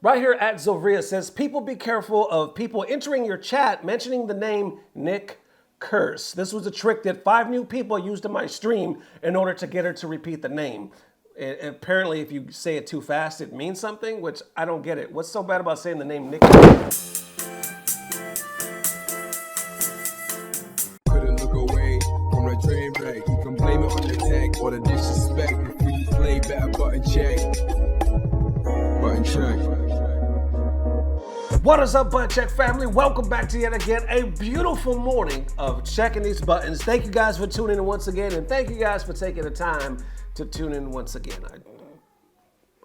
Right here at Zoveria says, people be careful of people entering your chat mentioning the name Nick Curse. This was a trick that 5 new people used in my stream in order to get her to repeat the name. Apparently, if you say it too fast, it means something, which I don't get it. What's so bad about saying the name Nick? Couldn't look away from the train wreck. You can blame it on the tech or the disrespect. Before you play, better button check. Button check. What is up, Button Check family? Welcome back to yet again a beautiful morning of checking these buttons. Thank you guys for tuning in once again, and thank you guys for taking the time to tune in once again.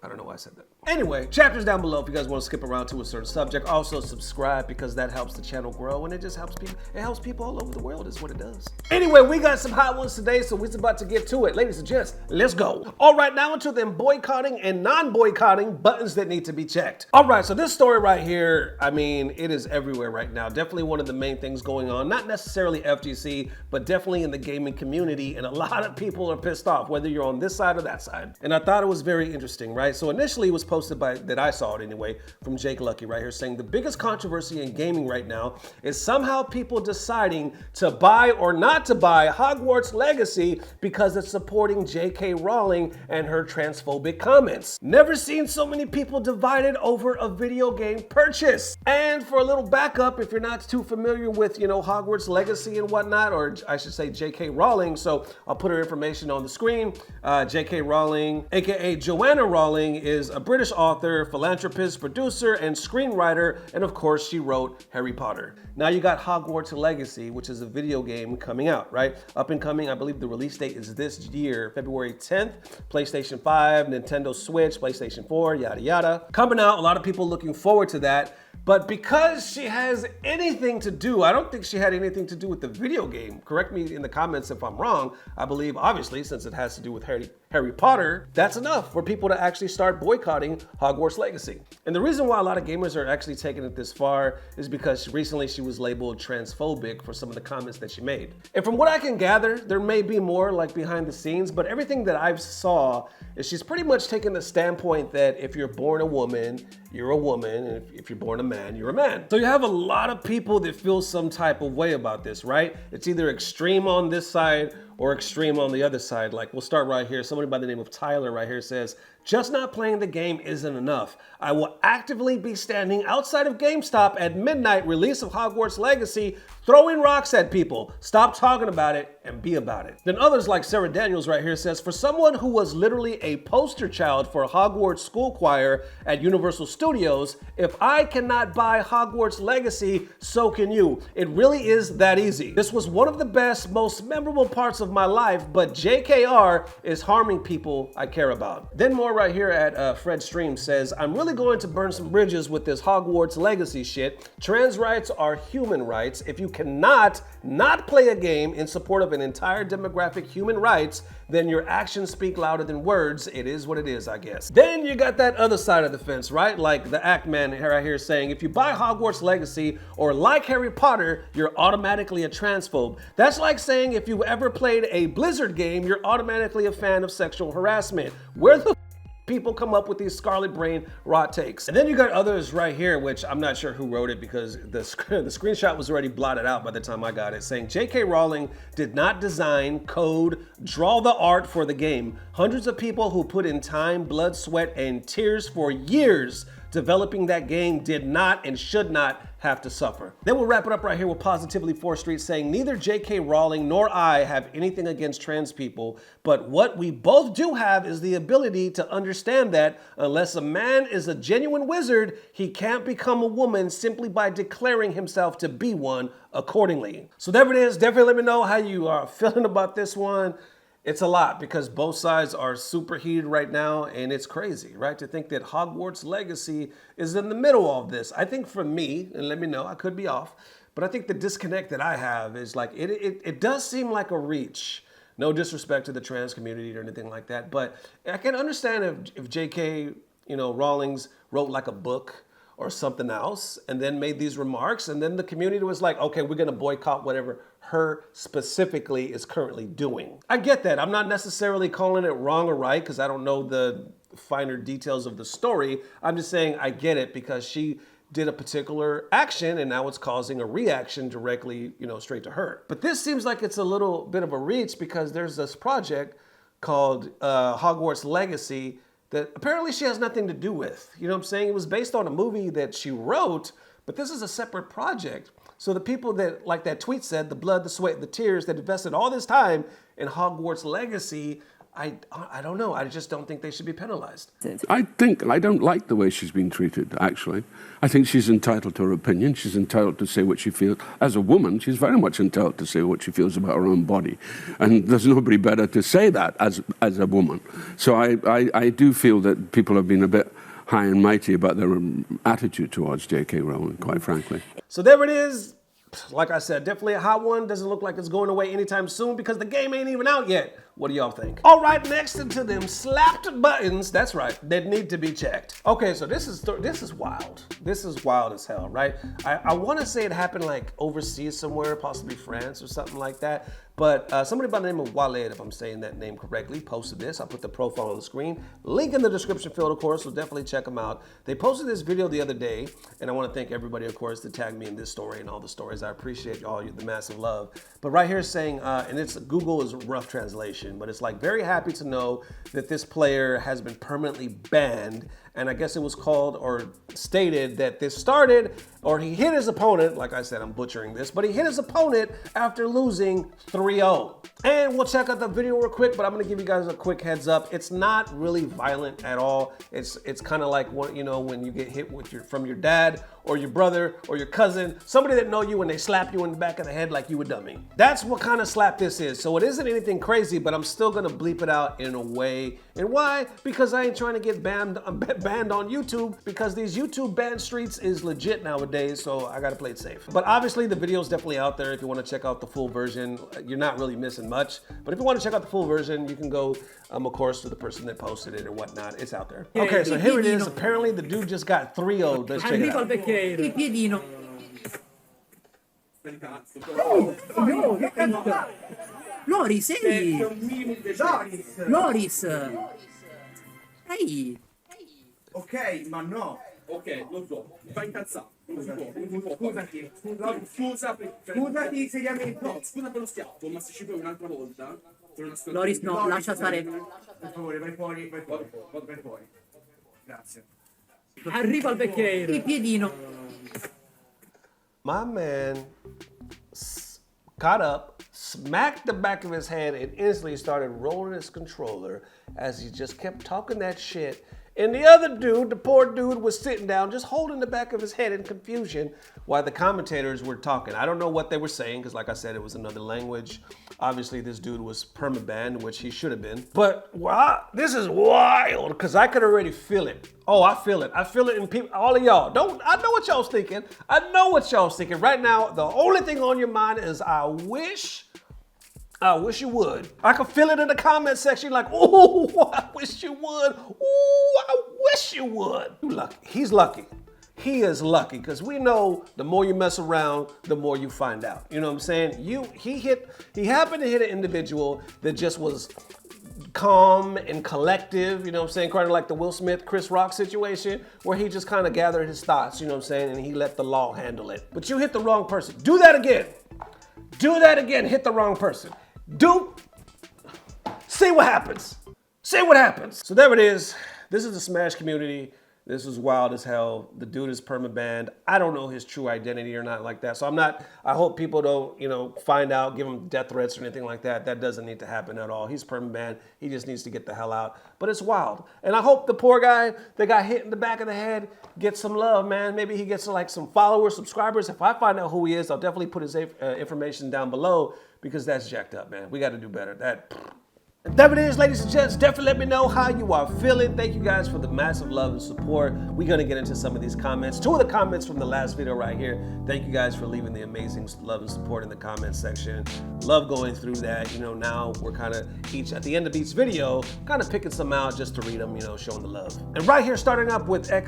I don't know why I said that. Anyway, chapters down below if you guys want to skip around to a certain subject. Also subscribe because that helps the channel grow and it just helps people. It helps people all over the world is what it does. Anyway, we got some hot ones today, so we're about to get to it. Ladies and gents, let's go. All right, now into them boycotting and non-boycotting buttons that need to be checked. All right, so this story right here, I mean, it is everywhere right now. Definitely one of the main things going on. Not necessarily FGC, but definitely in the gaming community. And a lot of people are pissed off, whether you're on this side or that side. And I thought it was very interesting, right? So initially it was posted by, that I saw it anyway, from Jake Lucky right here saying the biggest controversy in gaming right now is somehow people deciding to buy or not to buy Hogwarts Legacy because it's supporting K Rowling and her transphobic comments. Never seen so many people divided over a video game purchase. And for a little backup, if you're not too familiar with, you know, Hogwarts Legacy and whatnot, or I should say K Rowling, so I'll put her information on the screen. K Rowling, aka Joanna Rowling, is a British author, philanthropist, producer, and screenwriter, and of course she wrote Harry Potter. Now you got Hogwarts Legacy, which is a video game coming out, right? Up and coming, I believe the release date is this year, February 10th, PlayStation 5, Nintendo Switch, PlayStation 4, yada yada. Coming out, a lot of people looking forward to that. But because she has anything to do, I don't think she had anything to do with the video game. Correct me in the comments if I'm wrong. I believe, obviously, since it has to do with Harry Potter, that's enough for people to actually start boycotting Hogwarts Legacy. And the reason why a lot of gamers are actually taking it this far is because recently she was labeled transphobic for some of the comments that she made. And from what I can gather, there may be more like behind the scenes, but everything that I've saw is she's pretty much taking the standpoint that if you're born a woman, you're a woman, and if you're born a man, you're a man. So you have a lot of people that feel some type of way about this, right? It's either extreme on this side or extreme on the other side. Like, we'll start right here. Somebody by the name of Tyler right here says, just not playing the game isn't enough. I will actively be standing outside of GameStop at midnight release of Hogwarts Legacy, throwing rocks at people. Stop talking about it and be about it. Then others like Sarah Daniels right here says, for someone who was literally a poster child for Hogwarts School Choir at Universal Studios, if I cannot buy Hogwarts Legacy, so can you. It really is that easy. This was one of the best, most memorable parts of my life, but JKR is harming people I care about. Then more right here at Fred Stream says, I'm really going to burn some bridges with this Hogwarts Legacy shit. Trans rights are human rights. If you cannot not play a game in support of an entire demographic human rights, then your actions speak louder than words. It is what it is, I guess. Then you got that other side of the fence, right? Like the Act Man right here saying, if you buy Hogwarts Legacy or like Harry Potter, you're automatically a transphobe. That's like saying if you ever played a Blizzard game, you're automatically a fan of sexual harassment. Where the people come up with these scarlet brain rot takes? And then you got others right here, which I'm not sure who wrote it because the screenshot was already blotted out by the time I got it, saying K Rowling did not design, code, draw the art for the game. Hundreds of people who put in time, blood, sweat, and tears for years developing that game did not and should not have to suffer. Then we'll wrap it up right here with Positively 4th Street saying, neither K Rowling nor I have anything against trans people, but what we both do have is the ability to understand that unless a man is a genuine wizard, he can't become a woman simply by declaring himself to be one accordingly. So there it is. Definitely let me know how you are feeling about this one. It's a lot because both sides are super heated right now, and it's crazy, right? To think that Hogwarts Legacy is in the middle of this. I think for me, and let me know, I could be off, but I think the disconnect that I have is like, it does seem like a reach. No disrespect to the trans community or anything like that, but I can understand if J.K. Rowling's wrote like a book or something else and then made these remarks, and then the community was like, okay, we're gonna boycott whatever her specifically is currently doing. I get that. I'm not necessarily calling it wrong or right because I don't know the finer details of the story. I'm just saying I get it because she did a particular action and now it's causing a reaction directly, straight to her. But this seems like it's a little bit of a reach because there's this project called Hogwarts Legacy that apparently she has nothing to do with. You know what I'm saying? It was based on a movie that she wrote, but this is a separate project. So the people that, like that tweet said, the blood, the sweat, the tears that invested all this time in Hogwarts Legacy, I don't know. I just don't think they should be penalized. I don't like the way she's been treated, actually. I think she's entitled to her opinion. She's entitled to say what she feels. As a woman, she's very much entitled to say what she feels about her own body. And there's nobody better to say that as a woman. So I do feel that people have been a bit high and mighty about their attitude towards J.K. Rowling, quite frankly. So there it is. Like I said, definitely a hot one. Doesn't look like it's going away anytime soon because the game ain't even out yet. What do y'all think? All right, next into them slapped buttons. That's right, that need to be checked. Okay, so this is wild. This is wild as hell, right? I want to say it happened like overseas somewhere, possibly France or something like that. But somebody by the name of Walid, if I'm saying that name correctly, posted this. I'll put the profile on the screen. Link in the description field, of course, so definitely check them out. They posted this video the other day, and I want to thank everybody, of course, that tagged me in this story and all the stories. I appreciate all the massive love. But right here saying, and it's Google is rough translation, but it's like very happy to know that this player has been permanently banned. And I guess it was called or stated that this started, or he hit his opponent, like I said, I'm butchering this, but he hit his opponent after losing 3-0. And we'll check out the video real quick, but I'm gonna give you guys a quick heads up. It's not really violent at all. It's kind of like when you get hit from your dad or your brother or your cousin, somebody that know you and they slap you in the back of the head like you a dummy. That's what kind of slap this is. So it isn't anything crazy, but I'm still gonna bleep it out in a way. And why? Because I ain't trying to get banned on YouTube, because these YouTube ban streets is legit nowadays, so I gotta play it safe. But obviously the video's definitely out there if you wanna check out the full version. You're not really missing much, but if you wanna check out the full version, you can go, of course, to the person that posted it or whatnot. It's out there. Okay, so here it is. Apparently the dude just got 3-0'd. Let's check it out. Il piedino. Loris, ehi! Loris! Ehi! Ok, ma no. Ok, lo so, mi fa incazzare. Non si può. Scusati seriamente. No, scusa per lo schiaffo, ma se ci puoi un'altra volta. Loris, no, lascia stare. Per favore, vai fuori. Grazie. Arriva il vecchiero. Il piedino. My man got up, smacked the back of his head, and instantly started rolling his controller as he just kept talking that shit. And the other dude, the poor dude, was sitting down just holding the back of his head in confusion while the commentators were talking. I don't know what they were saying because, like I said, it was another language. Obviously, this dude was permabanned, which he should have been. But this is wild because I could already feel it. Oh, I feel it. I feel it in people. All of y'all. I know what y'all's thinking. I know what y'all's thinking. Right now, the only thing on your mind is I wish you would. I can feel it in the comment section like, ooh, I wish you would. Ooh, I wish you would. You lucky. He's lucky. He is lucky because we know the more you mess around, the more you find out. You know what I'm saying? He happened to hit an individual that just was calm and collective, you know what I'm saying? Kind of like the Will Smith, Chris Rock situation where he just kind of gathered his thoughts, you know what I'm saying? And he let the law handle it. But you hit the wrong person. Do that again. Do that again. Hit the wrong person. See what happens. See what happens. So there it is. This is the Smash community. This is wild as hell. The dude is permabanned. I don't know his true identity or not like that. So I hope people don't, find out, give him death threats or anything like that. That doesn't need to happen at all. He's permabanned. He just needs to get the hell out. But it's wild. And I hope the poor guy that got hit in the back of the head gets some love, man. Maybe he gets like some followers, subscribers. If I find out who he is, I'll definitely put his information down below because that's jacked up, man. We got to do better. There it is, ladies and gents. Definitely let me know how you are feeling. Thank you guys for the massive love and support. We're going to get into some of these comments. 2 of the comments from the last video right here. Thank you guys for leaving the amazing love and support in the comment section. Love going through that. Now we're kind of at the end of each video, kind of picking some out just to read them, showing the love. And right here, starting up with I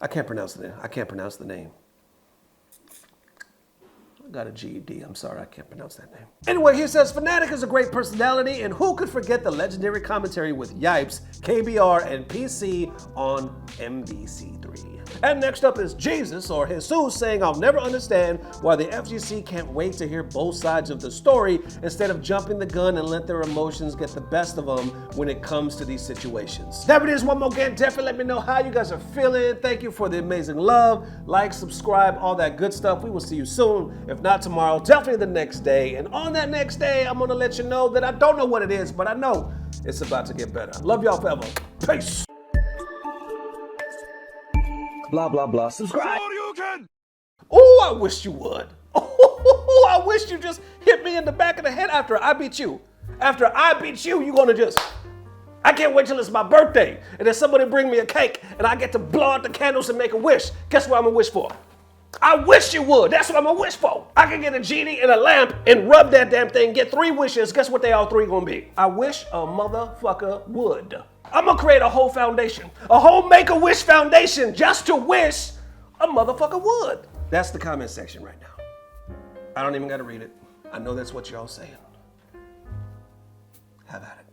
can't pronounce the name. got a GED. I'm sorry, I can't pronounce that name. Anyway, he says, Fnatic is a great personality, and who could forget the legendary commentary with Yipes, KBR, and PC on MVC3. And next up is Jesus, or Jesus, saying, I'll never understand why the FGC can't wait to hear both sides of the story instead of jumping the gun and let their emotions get the best of them when it comes to these situations. That it is one more again. Definitely let me know how you guys are feeling. Thank you for the amazing love. Like, subscribe, all that good stuff. We will see you soon. If not tomorrow, definitely the next day. And on that next day, I'm going to let you know that I don't know what it is, but I know it's about to get better. Love y'all forever. Peace. Blah, blah, blah. Subscribe. Oh, I wish you would. Oh, I wish you just hit me in the back of the head after I beat you. After I beat you, you're going to just... I can't wait till it's my birthday and then somebody bring me a cake and I get to blow out the candles and make a wish. Guess what I'm gonna wish for? I wish you would. That's what I'm gonna wish for. I can get a genie and a lamp and rub that damn thing, get 3 wishes. Guess what they all 3 gonna be? I wish a motherfucker would. I'm gonna create a whole foundation, a whole Make-A-Wish foundation just to wish a motherfucker would. That's the comment section right now. I don't even gotta read it. I know that's what y'all saying. Have at it.